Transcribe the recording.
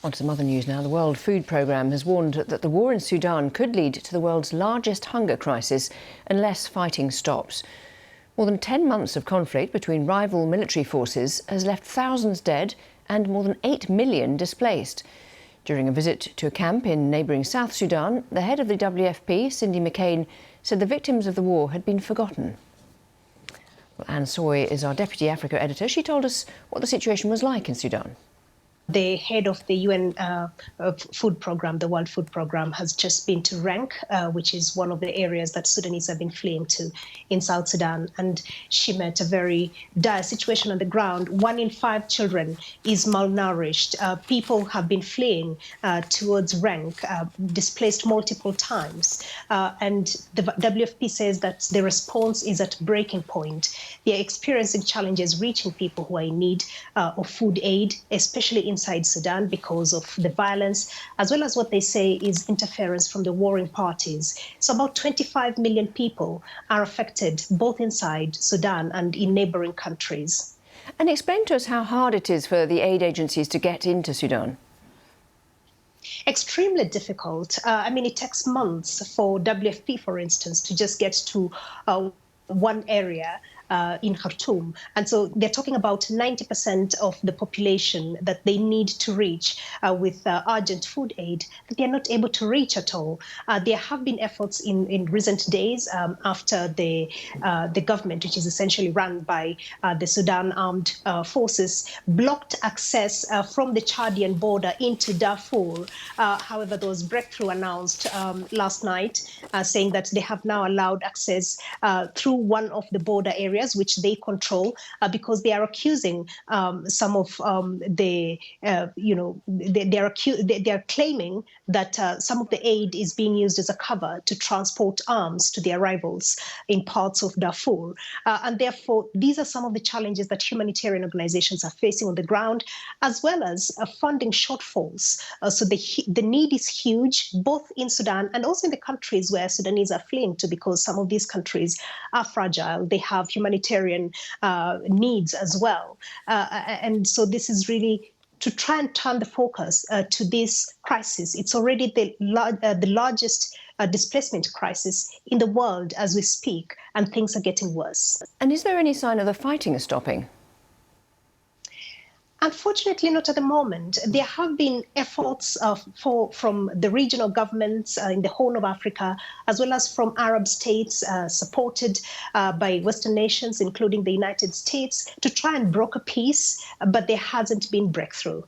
On to some other news now. The World Food Programme has warned that the war in Sudan could lead to the world's largest hunger crisis unless fighting stops. More than 10 months of conflict between rival military forces has left thousands dead and more than 8 million displaced. During a visit to a camp in neighbouring South Sudan, the head of the WFP, Cindy McCain, said the victims of the war had been forgotten. Well, Anne Soy is our Deputy Africa Editor. She told us what the situation was like in Sudan. The head of the UN food program, the World Food Program, has just been to Rank, which is one of the areas that Sudanese have been fleeing to in South Sudan. And she met a very dire situation on the ground. 1 in 5 children is malnourished. People have been fleeing towards Rank, displaced multiple times. And the WFP says that the response is at breaking point. They are experiencing challenges reaching people who are in need of food aid, especially inside Sudan because of the violence, as well as what they say is interference from the warring parties. So about 25 million people are affected both inside Sudan and in neighbouring countries. And explain to us how hard it is for the aid agencies to get into Sudan. Extremely difficult. It takes months for WFP, for instance, to just get to one area in Khartoum. And so they're talking about 90% of the population that they need to reach with urgent food aid, that they're not able to reach at all. There have been efforts in recent days after the government, which is essentially run by the Sudan Armed Forces, blocked access from the Chadian border into Darfur. However, there was breakthrough announced last night saying that they have now allowed access through one of the border areas which they control, because they are accusing some of they are claiming that some of the aid is being used as a cover to transport arms to their rivals in parts of Darfur. And therefore, these are some of the challenges that humanitarian organizations are facing on the ground, as well as funding shortfalls. So the need is huge, both in Sudan and also in the countries where Sudanese are fleeing to, because some of these countries are fragile. They have humanitarian needs as well. And so this is really to try and turn the focus to this crisis. It's already the largest displacement crisis in the world as we speak, and things are getting worse. And is there any sign of the fighting stopping? Unfortunately, not at the moment. There have been efforts from the regional governments in the Horn of Africa, as well as from Arab states supported by Western nations, including the United States, to try and broker peace, but there hasn't been breakthrough.